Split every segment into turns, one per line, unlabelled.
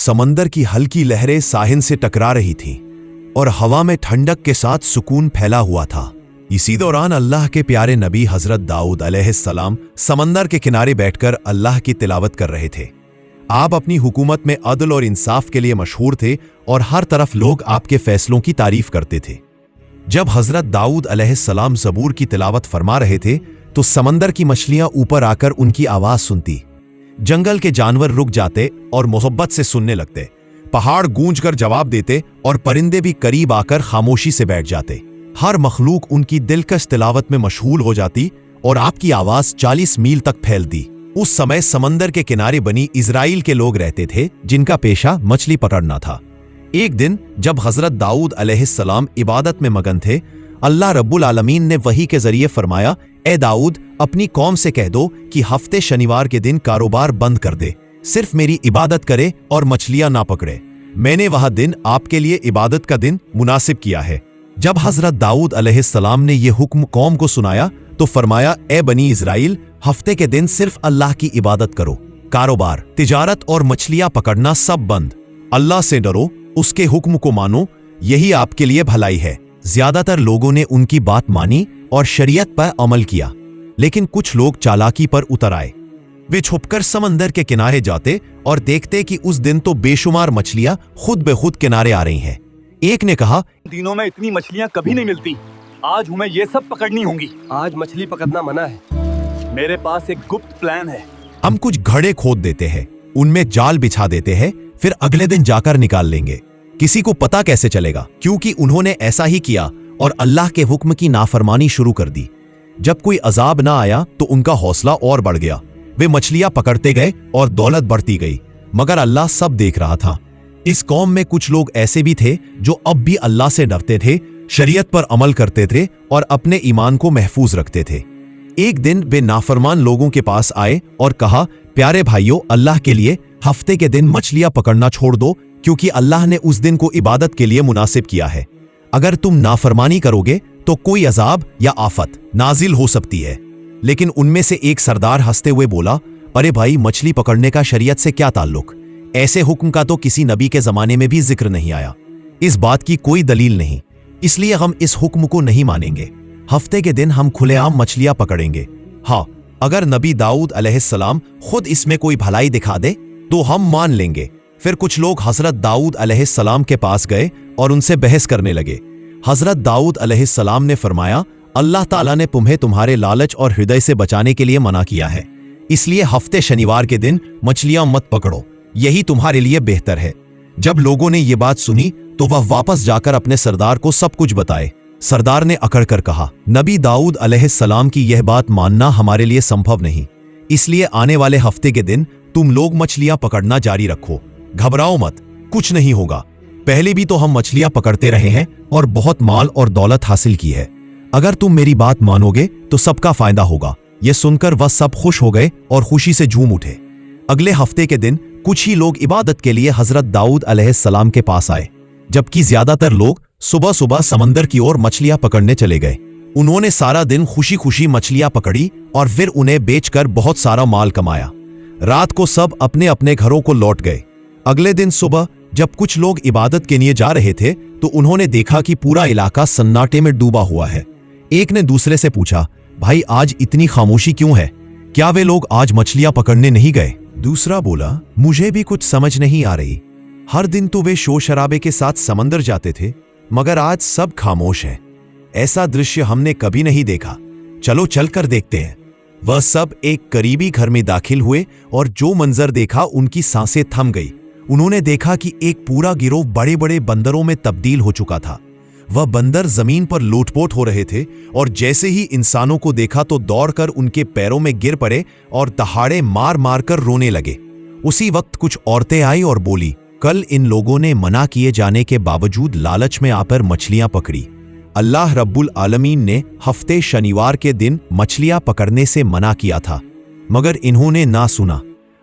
समंदर की हल्की लहरें साहिल से टकरा रही थीं और हवा में ठंडक के साथ सुकून फैला हुआ था। इसी दौरान अल्लाह के प्यारे नबी हजरत दाऊद अलैहिस्सलाम समंदर के किनारे बैठकर अल्लाह की तिलावत कर रहे थे। आप अपनी हुकूमत में अदल और इंसाफ के लिए मशहूर थे और हर तरफ लोग आपके फैसलों की तारीफ करते थे। जब हजरत दाऊद अलैहिस्सलाम ज़बूर की तिलावत फरमा रहे थे तो समंदर की मछलियां ऊपर आकर उनकी आवाज सुनती, जंगल के जानवर रुक जाते और मोहब्बत से सुनने लगते, पहाड़ गूंजकर जवाब देते और परिंदे भी करीब आकर खामोशी से बैठ जाते। हर मखलूक उनकी दिलकश तिलावत में मशगूल हो जाती और आपकी आवाज 40 मील तक फैलती। उस समय समंदर के किनारे बनी इजराइल के लोग रहते थे जिनका पेशा मछली पकड़ना था। एक दिन जब हजरत दाऊद अलैहिस्सलाम इबादत में मगन थे, अल्लाह रब्बुल आलमीन ने वही के जरिए फरमाया, ए दाऊद, अपनी कौम से कह दो कि हफ्ते शनिवार के दिन कारोबार बंद कर दे, सिर्फ मेरी इबादत करे और मछलियां ना पकड़े। मैंने वह दिन आपके लिए इबादत का दिन मुनासिब किया है। जब हजरत दाऊद अलैहिस्सलाम ने यह हुक्म कौम को सुनाया तो फरमाया, ए बनी इजराइल, हफ्ते के दिन सिर्फ अल्लाह की इबादत करो, कारोबार, तिजारत और मछलियां पकड़ना सब बंद। अल्लाह से डरो, उसके हुक्म को मानो, यही आपके लिए भलाई है। ज्यादातर लोगों ने उनकी बात मानी और शरीयत पर अमल किया, लेकिन कुछ लोग चालाकी पर उतर आए। वे छुपकर समंदर के किनारे जाते और देखते कि उस दिन तो बेशुमार मछलियां खुद बेखुद किनारे आ रही हैं। एक ने कहा,
दिनों में इतनी मछलियां कभी नहीं मिलती, आज हमें ये सब पकड़नी होंगी।
आज मछली पकड़ना मना है।
मेरे पास एक गुप्त प्लान है।
हम कुछ घड़े खोद देते हैं, उनमें जाल बिछा देते हैं, फिर अगले दिन जाकर निकाल लेंगे। किसी को पता कैसे चलेगा? क्योंकि उन्होंने ऐसा ही किया और अल्लाह के हुक्म की नाफरमानी शुरू कर दी। जब कोई अजाब ना आया तो उनका हौसला और बढ़ गया। वे मछलियां पकड़ते गए और दौलत बढ़ती गई, मगर अल्लाह सब देख रहा था। इस कौम में कुछ लोग ऐसे भी थे जो अब भी अल्लाह से डरते थे, शरीयत पर अमल करते थे और अपने ईमान को महफूज रखते थे। एक दिन वे नाफरमान लोगों के पास आए और कहा, प्यारे भाइयों, अल्लाह के लिए हफ्ते के दिन मछलियां पकड़ना छोड़ दो, क्योंकि अल्लाह ने उस दिन को इबादत के लिए मुनासिब किया है। अगर तुम नाफरमानी करोगे तो कोई अजाब या आफत नाजिल हो सकती है। लेकिन उनमें से एक सरदार हंसते हुए बोला, अरे भाई, मछली पकड़ने का शरीयत से क्या ताल्लुक? ऐसे हुक्म का तो किसी नबी के जमाने में भी जिक्र नहीं आया। इस बात की कोई दलील नहीं, इसलिए हम इस हुक्म को नहीं मानेंगे। हफ्ते के दिन हम खुलेआम मछलियां पकड़ेंगे। हाँ, अगर नबी दाऊद अलैहिस्सलाम खुद इसमें कोई भलाई दिखा दे तो हम मान लेंगे। फिर कुछ लोग हजरत दाऊद अलैहिस्सलाम के पास गए और उनसे बहस करने लगे। हजरत दाऊद अलैहिस्सलाम ने फरमाया, अल्लाह ताला ने तुम्हें तुम्हारे लालच और हृदय से बचाने के लिए मना किया है, इसलिए हफ्ते शनिवार के दिन मछलियां मत पकड़ो, यही तुम्हारे लिए बेहतर है। जब लोगों ने ये बात सुनी तो वह वापस जाकर अपने सरदार को सब कुछ बताए। सरदार ने अकड़ कर कहा, नबी दाऊद अलैहिस्सलाम की यह बात मानना हमारे लिए संभव नहीं, इसलिए आने वाले हफ्ते के दिन तुम लोग मछलियां पकड़ना जारी रखो, घबराओ मत, कुछ नहीं होगा। पहले भी तो हम मछलियां पकड़ते रहे हैं और बहुत माल और दौलत हासिल की है। अगर तुम मेरी बात मानोगे तो सबका फायदा होगा। यह सुनकर वह सब खुश हो गए और खुशी से झूम उठे। अगले हफ्ते के दिन कुछ ही लोग इबादत के लिए हजरत दाऊद अलैहिस्सलाम के पास आए, जबकि ज्यादातर लोग सुबह सुबह समंदर की ओर मछलियां पकड़ने चले गए। उन्होंने सारा दिन खुशी खुशी मछलियां पकड़ी और फिर उन्हें बेचकर बहुत सारा माल कमाया। रात को सब अपने अपने घरों को लौट गए। अगले दिन सुबह जब कुछ लोग इबादत के लिए जा रहे थे तो उन्होंने देखा कि पूरा इलाका सन्नाटे में डूबा हुआ है। एक ने दूसरे से पूछा, भाई, आज इतनी खामोशी क्यों है? क्या वे लोग आज मछलियां पकड़ने नहीं गए? दूसरा बोला, मुझे भी कुछ समझ नहीं आ रही। हर दिन तो वे शोर शराबे के साथ समंदर जाते थे, मगर आज सब खामोश है। ऐसा दृश्य हमने कभी नहीं देखा। चलो चलकर देखते हैं। वह सब एक करीबी घर में दाखिल हुए और जो मंजर देखा उनकी सांसें थम गई। उन्होंने देखा कि एक पूरा गिरोह बड़े बड़े बंदरों में तब्दील हो चुका था। वह बंदर जमीन पर लोटपोट हो रहे थे और जैसे ही इंसानों को देखा तो दौड़कर उनके पैरों में गिर पड़े और दहाड़े मार मार कर रोने लगे। उसी वक्त कुछ औरतें आई और बोली, कल इन लोगों ने मना किए जाने के बावजूद लालच में आकर मछलियां पकड़ी। अल्लाह रब्बुल आलमीन ने हफ्ते शनिवार के दिन मछलियां पकड़ने से मना किया था, मगर इन्होंने ना सुना।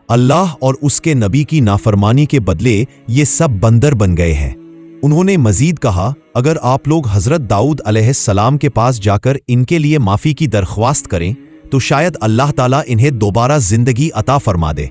अल्लाह और उसके नबी की नाफरमानी के बदले ये सब बंदर बन गए हैं। उन्होंने मजीद कहा, अगर आप लोग हजरत दाऊद अलैहिस्सलाम के पास जाकर इनके लिए माफी की दरख्वास्त करें तो शायद अल्लाह ताला इन्हें दोबारा जिंदगी अता फरमा दे।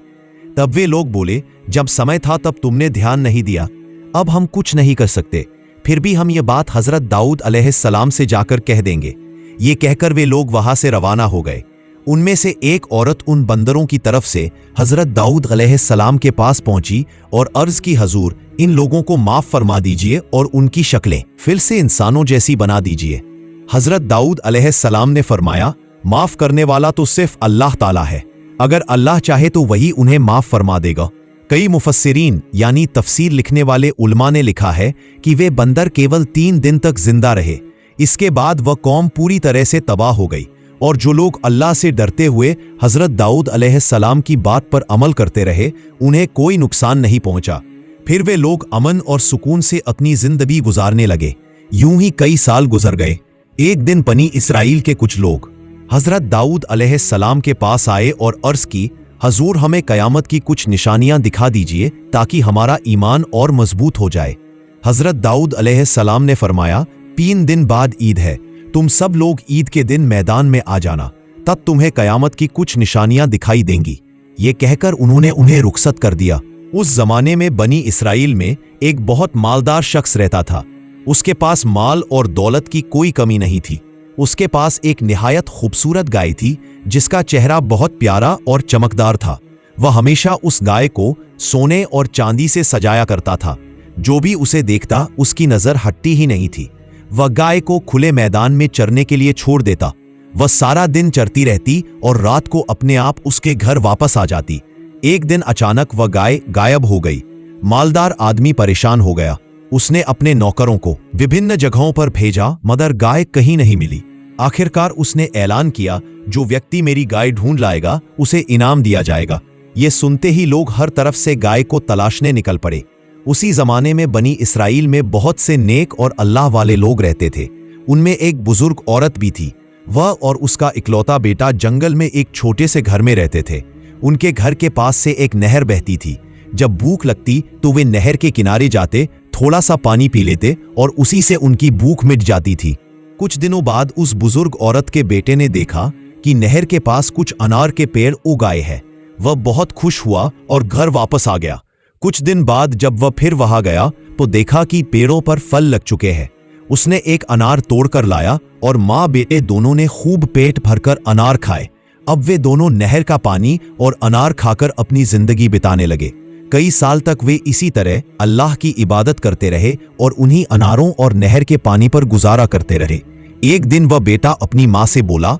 तब वे लोग बोले, जब समय था तब तुमने ध्यान नहीं दिया, अब हम कुछ नहीं कर सकते, फिर भी हम ये बात हजरत दाऊद अलैहिस्सलाम से जाकर कह देंगे। ये कहकर वे लोग वहां से रवाना हो गए। उनमें से एक औरत उन बंदरों की तरफ से हजरत दाऊद अलैहिस्सलाम के पास पहुंची और अर्ज की, हजूर, इन लोगों को माफ फरमा दीजिए और उनकी शक्लें फिर से इंसानों जैसी बना दीजिए। हजरत दाऊद अलैहिस्सलाम ने फरमाया, माफ करने वाला तो सिर्फ अल्लाह ताला है, अगर अल्लाह चाहे तो वही उन्हें माफ फरमा देगा। कई मुफस्सिरीन यानी तफसीर लिखने वाले उलमा ने लिखा है कि वे बंदर केवल 3 दिन तक जिंदा रहे, इसके बाद वह कौम पूरी तरह से तबाह हो गई और जो लोग अल्लाह से डरते हुए हजरत दाऊद अलैहिस्सलाम की बात पर अमल करते रहे उन्हें कोई नुकसान नहीं पहुंचा। फिर वे लोग अमन और सुकून से अपनी जिंदगी गुजारने लगे। यूं ही कई साल गुजर गए। एक दिन बनी इसराइल के कुछ लोग हजरत दाऊद अलैहिस्सलाम के पास आए और अर्ज की, हजूर, हमें कयामत की कुछ निशानियां दिखा दीजिए ताकि हमारा ईमान और मजबूत हो जाए। हजरत दाऊद अलैहिस्सलाम ने फरमाया, 3 दिन बाद ईद है, तुम सब लोग ईद के दिन मैदान में आ जाना, तब तुम्हें कयामत की कुछ निशानियां दिखाई देंगी। ये कहकर उन्होंने उन्हें रुखसत कर दिया। उस जमाने में बनी इसराइल में एक बहुत मालदार शख्स रहता था। उसके पास माल और दौलत की कोई कमी नहीं थी। उसके पास एक निहायत खूबसूरत गाय थी जिसका चेहरा बहुत प्यारा और चमकदार था। वह हमेशा उस गाय को सोने और चांदी से सजाया करता था। जो भी उसे देखता उसकी नजर हटती ही नहीं थी। वह गाय को खुले मैदान में चरने के लिए छोड़ देता। वह सारा दिन चरती रहती और रात को अपने आप उसके घर वापस आ जाती। एक दिन अचानक वह गाय गायब हो गई। मालदार आदमी परेशान हो गया। उसने अपने नौकरों को विभिन्न जगहों पर भेजा मगर गाय कहीं नहीं मिली। आखिरकार उसने ऐलान किया, जो व्यक्ति मेरी गाय ढूंढ लाएगा उसे इनाम दिया जाएगा। ये सुनते ही लोग हर तरफ से गाय को तलाशने निकल पड़े। उसी जमाने में बनी इसराइल में बहुत से नेक और अल्लाह वाले लोग रहते थे। उनमें एक बुजुर्ग औरत भी थी। वह और उसका इकलौता बेटा जंगल में एक छोटे से घर में रहते थे। उनके घर के पास से एक नहर बहती थी। जब भूख लगती तो वे नहर के किनारे जाते, थोड़ा सा पानी पी लेते और उसी से उनकी भूख मिट जाती थी। कुछ दिनों बाद उस बुजुर्ग औरत के बेटे ने देखा कि नहर के पास कुछ अनार के पेड़ उग आए हैं। वह बहुत खुश हुआ और घर वापस आ गया। कुछ दिन बाद जब वह फिर वहां गया तो देखा कि पेड़ों पर फल लग चुके हैं। उसने एक अनार तोड़कर लाया और माँ बेटे दोनों ने खूब पेट भरकर अनार खाए। अब वे दोनों नहर का पानी और अनार खाकर अपनी जिंदगी बिताने लगे। कई साल तक वे इसी तरह अल्लाह की इबादत करते रहे और उन्हीं अनारों और नहर के पानी पर गुजारा करते रहे। एक दिन वह बेटा अपनी माँ से बोला,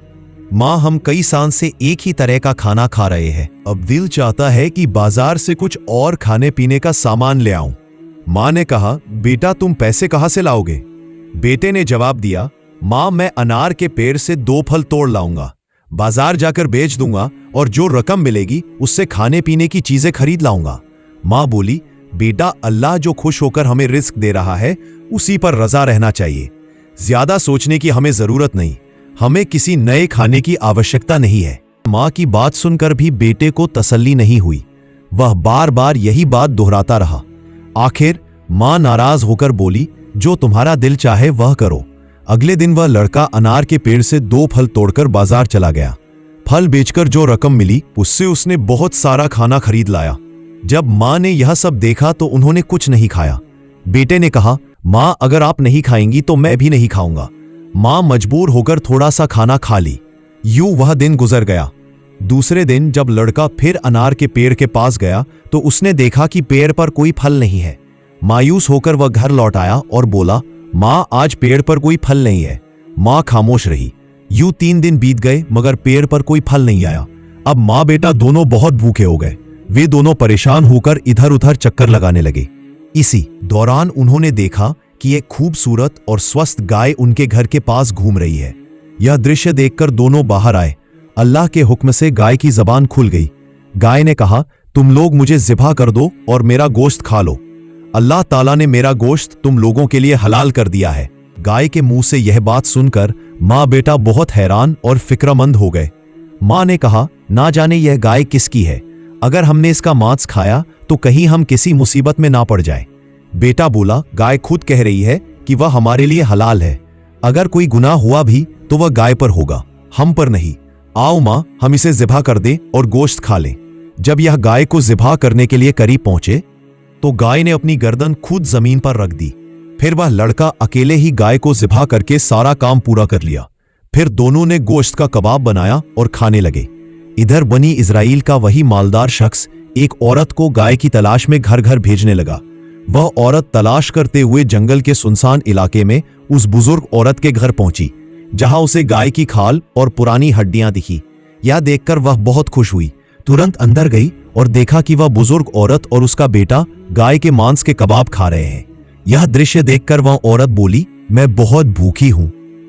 माँ, हम कई साल से एक ही तरह का खाना खा रहे हैं। अब दिल चाहता है कि बाजार से कुछ और खाने पीने का सामान ले आऊं। माँ ने कहा, बेटा, तुम पैसे कहाँ से लाओगे? बेटे ने जवाब दिया, माँ, मैं अनार के पेड़ से 2 फल तोड़ लाऊंगा, बाजार जाकर बेच दूंगा और जो रकम मिलेगी उससे खाने पीने की चीजें खरीद लाऊंगा। माँ बोली, बेटा, अल्लाह जो खुश होकर हमें रिस्क दे रहा है उसी पर रजा रहना चाहिए। ज्यादा सोचने की हमें जरूरत नहीं। हमें किसी नए खाने की आवश्यकता नहीं है। माँ की बात सुनकर भी बेटे को तसल्ली नहीं हुई। वह बार बार यही बात दोहराता रहा। आखिर माँ नाराज होकर बोली, जो तुम्हारा दिल चाहे वह करो। अगले दिन वह लड़का अनार के पेड़ से 2 फल तोड़कर बाजार चला गया। फल बेचकर जो रकम मिली उससे उसने बहुत सारा खाना खरीद लाया। जब माँ ने यह सब देखा तो उन्होंने कुछ नहीं खाया। बेटे ने कहा, माँ, अगर आप नहीं खाएंगी तो मैं भी नहीं खाऊंगा। माँ मजबूर होकर थोड़ा सा खाना खा ली। यूं वह दिन गुजर गया। दूसरे दिन जब लड़का फिर अनार के पेड़ के पास गया तो उसने देखा कि पेड़ पर कोई फल नहीं है। मायूस होकर वह घर लौट आया और बोला, माँ, आज पेड़ पर कोई फल नहीं है। माँ खामोश रही। यूं 3 दिन बीत गए मगर पेड़ पर कोई फल नहीं आया। अब माँ बेटा दोनों बहुत भूखे हो गए। वे दोनों परेशान होकर इधर उधर चक्कर लगाने लगे। इसी दौरान उन्होंने देखा कि एक खूबसूरत और स्वस्थ गाय उनके घर के पास घूम रही है। यह दृश्य देखकर दोनों बाहर आए। अल्लाह के हुक्म से गाय की जबान खुल गई। गाय ने कहा, तुम लोग मुझे ज़िबा कर दो और मेरा गोश्त खा लो। अल्लाह ताला ने मेरा गोश्त तुम लोगों के लिए हलाल कर दिया है। गाय के मुंह से यह बात सुनकर माँ बेटा बहुत हैरान और फिक्रमंद हो गए। माँ ने कहा, ना जाने यह गाय किसकी है। अगर हमने इसका मांस खाया तो कहीं हम किसी मुसीबत में ना पड़ जाए। बेटा बोला, गाय खुद कह रही है कि वह हमारे लिए हलाल है। अगर कोई गुनाह हुआ भी तो वह गाय पर होगा, हम पर नहीं। आओ माँ, हम इसे ज़िबा कर दें और गोश्त खा लें। जब यह गाय को ज़िबा करने के लिए करीब पहुंचे तो गाय ने अपनी गर्दन खुद जमीन पर रख दी। फिर वह लड़का अकेले ही गाय को ज़िबा करके सारा काम पूरा कर लिया। फिर दोनों ने गोश्त का कबाब बनाया और खाने लगे। इधर बनी इज़राइल का वही मालदार शख्स एक औरत को गाय की तलाश में घर घर भेजने लगा। वह औरत तलाश करते हुए जंगल के सुनसान इलाके में उस बुजुर्ग औरत के घर पहुंची, जहां उसे गाय की खाल और पुरानी हड्डियां दिखी। यह देखकर वह बहुत खुश हुई, तुरंत अंदर गई और देखा कि वह बुजुर्ग औरत और उसका बेटा गाय के मांस के कबाब खा रहे हैं। यह दृश्य देखकर वह औरत बोली, मैं बहुत भूखी हूं,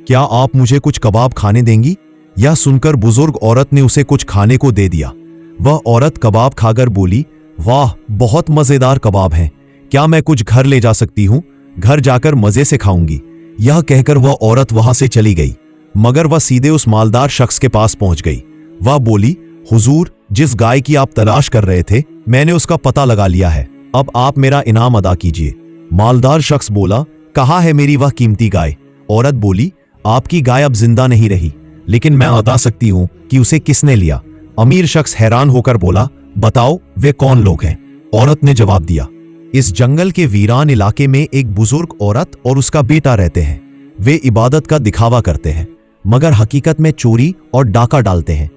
क्या आप मुझे कुछ कबाब खाने देंगी? यह सुनकर बुजुर्ग औरत ने उसे कुछ खाने को दे दिया। वह औरत कबाब खाकर बोली, वाह, बहुत मजेदार कबाब हैं, क्या मैं कुछ घर ले जा सकती हूं? घर जाकर मजे से खाऊंगी। यह कहकर वह औरत वहां से चली गई, मगर वह सीधे उस मालदार शख्स के पास पहुंच गई। वह बोली, हुजूर, जिस गाय की आप तलाश कर रहे थे, मैंने उसका पता लगा लिया है, अब आप मेरा इनाम अदा कीजिए। मालदार शख्स बोला, कहाँ है मेरी वह कीमती गाय? औरत बोली, आपकी गाय अब जिंदा नहीं रही, लेकिन मैं बता सकती हूँ कि उसे किसने लिया। अमीर शख्स हैरान होकर बोला, बताओ वे कौन लोग हैं? औरत ने जवाब दिया, इस जंगल के वीरान इलाके में एक बुजुर्ग औरत और उसका बेटा रहते हैं। वे इबादत का दिखावा करते हैं, मगर हकीकत में चोरी और डाका डालते हैं।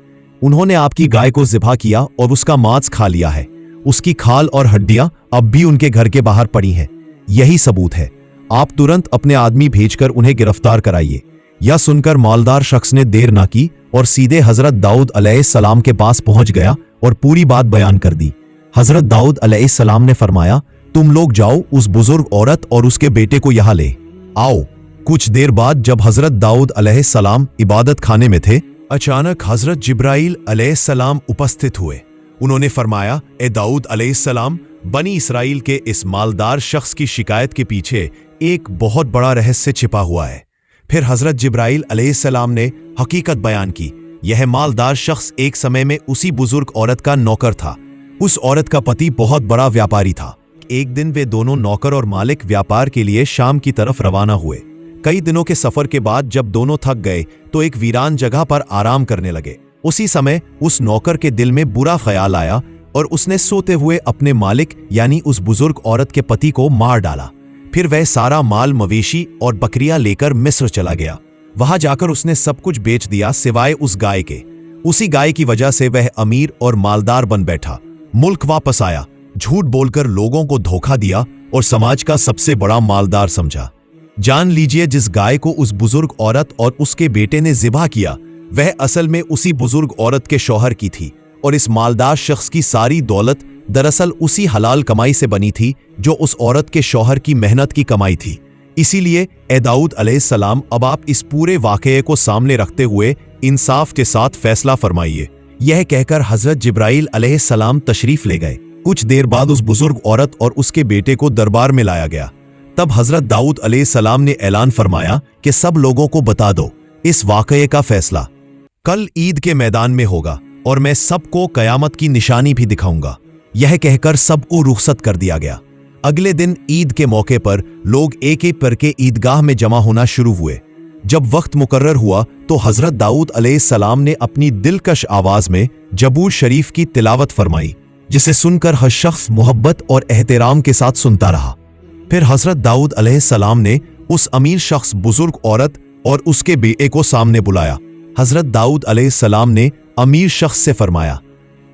उन्होंने आपकी गाय को ज़िबा किया और उसका मांस खा लिया है। उसकी खाल और हड्डियां अब भी उनके घर के बाहर पड़ी हैं। यही सबूत है, आप तुरंत अपने आदमी भेजकर उन्हें गिरफ्तार कराइए। यह सुनकर मालदार शख्स ने देर ना की और सीधे हजरत दाऊद अलैहिस्सलाम के पास पहुंच गया और पूरी बात बयान कर दी। हजरत दाऊद अलैहिस्सलाम ने फरमाया, तुम लोग जाओ, उस बुजुर्ग औरत और उसके बेटे को यहां ले आओ। कुछ देर बाद जब हजरत दाऊद अलैहिस्सलाम इबादत खाने में थे, अचानक हजरत जिब्राइल अलैहिस्सलाम उपस्थित हुए। उन्होंने फरमाया, ए दाऊद अलैहिस्सलाम, बनी इसराइल के इस मालदार शख्स की शिकायत के पीछे एक बहुत बड़ा रहस्य छिपा हुआ है। फिर हजरत जिब्राइल अलैहिस्सलाम ने हकीकत बयान की। यह मालदार शख्स एक समय में उसी बुजुर्ग औरत का नौकर था। उस औरत का पति बहुत बड़ा व्यापारी था। एक दिन वे दोनों नौकर और मालिक व्यापार के लिए शाम की तरफ रवाना हुए। कई दिनों के सफर के बाद जब दोनों थक गए तो एक वीरान जगह पर आराम करने लगे। उसी समय उस नौकर के दिल में बुरा ख्याल आया और उसने सोते हुए अपने मालिक यानी उस बुजुर्ग औरत के पति को मार डाला। फिर वह सारा माल, मवेशी और बकरियां लेकर मिस्र चला गया। वहां जाकर उसने सब कुछ बेच दिया सिवाय उस गाय के। उसी गाय की वजह से वह अमीर और मालदार बन बैठा। मुल्क वापस आया, झूठ बोलकर लोगों को धोखा दिया और समाज का सबसे बड़ा मालदार समझा। जान लीजिए, जिस गाय को उस बुजुर्ग औरत और उसके बेटे ने ज़िबा किया, वह असल में उसी बुजुर्ग औरत के शौहर की थी और इस मालदार शख्स की सारी दौलत दरअसल उसी हलाल कमाई से बनी थी जो उस औरत के शौहर की मेहनत की कमाई थी। इसीलिए ए दाऊद अलैहिस्सलाम, अब आप इस पूरे वाकये को सामने रखते हुए इंसाफ के साथ फैसला फरमाइए। यह कहकर हजरत जिब्राइल अलैहिस्सलाम तशरीफ ले गए। कुछ देर बाद उस बुजुर्ग औरत और उसके बेटे को दरबार में लाया गया। तब हजरत दाऊद अलैहिस्सलाम ने ऐलान फरमाया कि सब लोगों को बता दो, इस वाकये का फैसला कल ईद के मैदान में होगा और मैं सबको कयामत की निशानी भी दिखाऊंगा। यह कहकर सबको रुखसत कर दिया गया। अगले दिन ईद के मौके पर लोग एक एक करके ईदगाह में जमा होना शुरू हुए। जब वक्त मुकर्रर हुआ तो हजरत दाऊद अलैहिस्सलाम ने अपनी दिलकश आवाज में जबूर शरीफ की तिलावत फरमाई, जिसे सुनकर हर शख्स मोहब्बत और एहतराम के साथ सुनता रहा। फिर हजरत दाऊद अलैहिस्सलाम ने उस अमीर शख्स, बुजुर्ग औरत और उसके बेटे को सामने बुलाया। हजरत दाऊद अलैहिस्सलाम ने अमीर शख्स से फरमाया,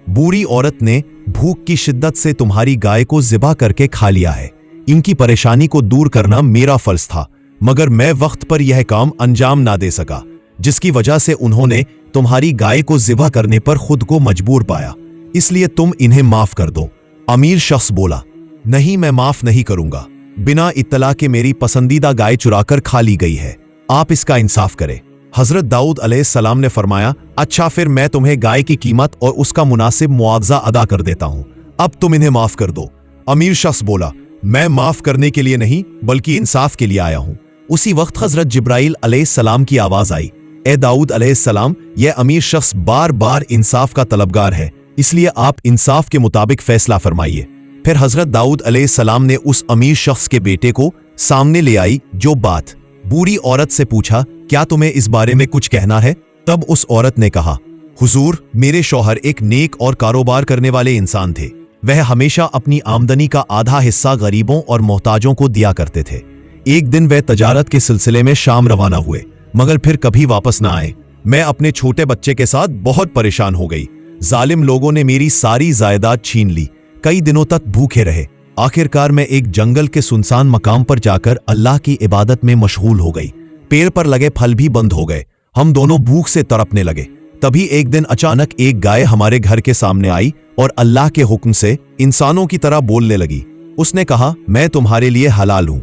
बुरी औरत ने भूख की शिद्दत से तुम्हारी गाय को ज़िबा करके खा लिया है। इनकी परेशानी को दूर करना मेरा फर्ज था, मगर मैं वक्त पर यह काम अंजाम ना दे सका, जिसकी वजह से उन्होंने तुम्हारी गाय को ज़िबा करने पर खुद को मजबूर पाया। इसलिए तुम इन्हें माफ कर दो। अमीर शख्स बोला, नहीं, मैं माफ नहीं करूंगा। बिना इत्तला के मेरी पसंदीदा गाय चुराकर खा ली गई है, आप इसका इंसाफ करें। हजरत दाऊद अलैहिस्सलाम ने फरमाया, अच्छा, फिर मैं तुम्हें गाय की कीमत और उसका मुनासिब मुआवजा अदा कर देता हूं। अब तुम इन्हें माफ कर दो। अमीर शख्स बोला, मैं माफ करने के लिए नहीं बल्कि इंसाफ के लिए आया हूं। उसी वक्त हजरत जिब्राइल अलैहिस्सलाम की आवाज आई, ए दाऊद अलैहिस्सलाम, यह अमीर शख्स बार बार इंसाफ का तलबगार है, इसलिए आप इंसाफ के मुताबिक फैसला फरमाइए। फिर हजरत दाऊद अलैहिस्सलाम ने उस अमीर शख्स के बेटे को सामने ले आई जो बात। बूढ़ी औरत से पूछा, क्या तुम्हें इस बारे में कुछ कहना है? तब उस औरत ने कहा, हुजूर, मेरे शौहर एक नेक और कारोबार करने वाले इंसान थे। वह हमेशा अपनी आमदनी का आधा हिस्सा गरीबों और मोहताजों को दिया करते थे। एक दिन वह तजारत के सिलसिले में शाम रवाना हुए, मगर फिर कभी वापस न आए। मैं अपने छोटे बच्चे के साथ बहुत परेशान हो गई। जालिम लोगों ने मेरी सारी जायदाद छीन ली। कई दिनों तक भूखे रहे। आखिरकार मैं एक जंगल के सुनसान मकाम पर जाकर अल्लाह की इबादत में मशगूल हो गई। पेड़ पर लगे फल भी बंद हो गए। हम दोनों भूख से तड़पने लगे। तभी एक दिन अचानक एक गाय हमारे घर के सामने आई और अल्लाह के हुक्म से इंसानों की तरह बोलने लगी। उसने कहा, मैं तुम्हारे लिए हलाल हूं,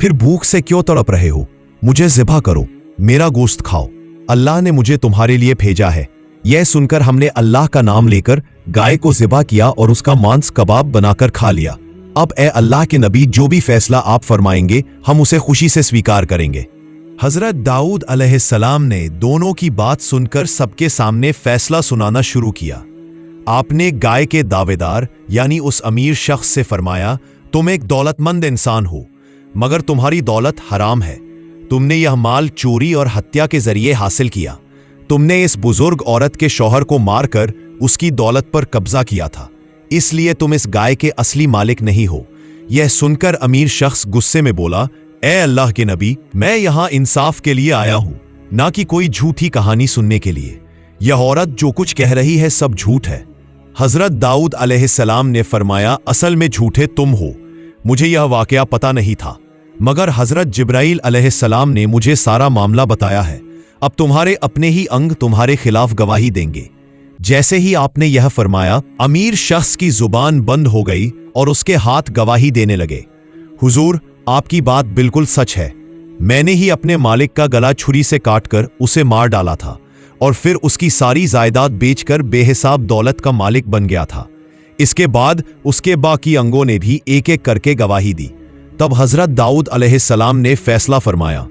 फिर भूख से क्यों तड़प रहे हो? मुझे ज़िबा करो, मेरा गोश्त खाओ। अल्लाह ने मुझे तुम्हारे लिए भेजा है। यह सुनकर हमने अल्लाह का नाम लेकर गाय को ज़िबा किया और उसका मांस कबाब बनाकर खा लिया। अब ए अल्लाह के नबी, जो भी फैसला आप फरमाएंगे हम उसे खुशी से स्वीकार करेंगे। हजरत दाऊद अलैहिस्सलाम ने दोनों की बात सुनकर सबके सामने फैसला सुनाना शुरू किया। आपने गाय के दावेदार यानी उस अमीर शख्स से फरमाया, तुम एक दौलतमंद इंसान हो, मगर तुम्हारी दौलत हराम है। तुमने यह माल चोरी और हत्या के जरिए हासिल किया। तुमने इस बुजुर्ग औरत के शौहर को मारकर उसकी दौलत पर कब्जा किया था, इसलिए तुम इस गाय के असली मालिक नहीं हो। यह सुनकर अमीर शख्स गुस्से में बोला, ए अल्लाह के नबी, मैं यहां इंसाफ के लिए आया हूं, ना कि कोई झूठी कहानी सुनने के लिए। यह औरत जो कुछ कह रही है सब झूठ है। हजरत दाऊद अलैहिस्सलाम ने फरमाया, असल में झूठे तुम हो। मुझे यह वाकया पता नहीं था, मगर हजरत जिब्राइल अलैहिस्सलाम ने मुझे सारा मामला बताया है। अब तुम्हारे अपने ही अंग तुम्हारे खिलाफ गवाही देंगे। जैसे ही आपने यह फरमाया, अमीर शख्स की जुबान बंद हो गई और उसके हाथ गवाही देने लगे। हुजूर, आपकी बात बिल्कुल सच है। मैंने ही अपने मालिक का गला छुरी से काटकर उसे मार डाला था और फिर उसकी सारी जायदाद बेचकर बेहिसाब दौलत का मालिक बन गया था। इसके बाद उसके बाकी अंगों ने भी एक एक करके गवाही दी। तब हजरत दाऊद अलैहिस्सलाम ने फैसला फरमाया,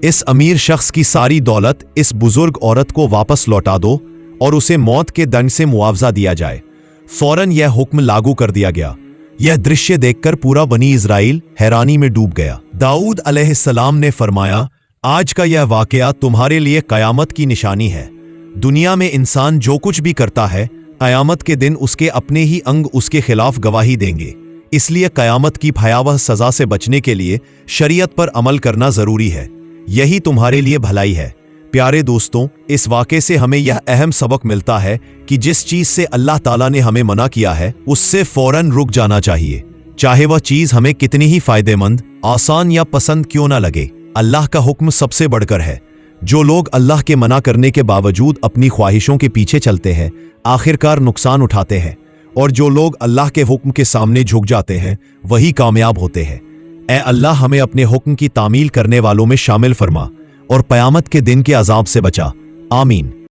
इस अमीर शख्स की सारी दौलत इस बुजुर्ग औरत को वापस लौटा दो और उसे मौत के दंड से मुआवजा दिया जाए। फौरन यह हुक्म लागू कर दिया गया। यह दृश्य देखकर पूरा बनी इज़राइल हैरानी में डूब गया। दाऊद अलैहिस्सलाम ने फरमाया, आज का यह वाकया तुम्हारे लिए कयामत की निशानी है। दुनिया में इंसान जो कुछ भी करता है, कयामत के दिन उसके अपने ही अंग उसके खिलाफ गवाही देंगे। इसलिए कयामत की भयावह सजा से बचने के लिए शरीयत पर अमल करना जरूरी है। यही तुम्हारे लिए भलाई है। प्यारे दोस्तों, इस वाक़े से हमें यह अहम सबक मिलता है कि जिस चीज़ से अल्लाह ताला ने हमें मना किया है उससे फौरन रुक जाना चाहिए, चाहे वह चीज़ हमें कितनी ही फायदेमंद, आसान या पसंद क्यों ना लगे। अल्लाह का हुक्म सबसे बढ़कर है। जो लोग अल्लाह के मना करने के बावजूद अपनी ख्वाहिशों के पीछे चलते हैं, आखिरकार नुकसान उठाते हैं, और जो लोग अल्लाह के हुक्म के सामने झुक जाते हैं वही कामयाब होते हैं। ए अल्लाह, हमें अपने हुक्म की तामील करने वालों में शामिल फरमा और क़यामत के दिन के अजाब से बचा। आमीन।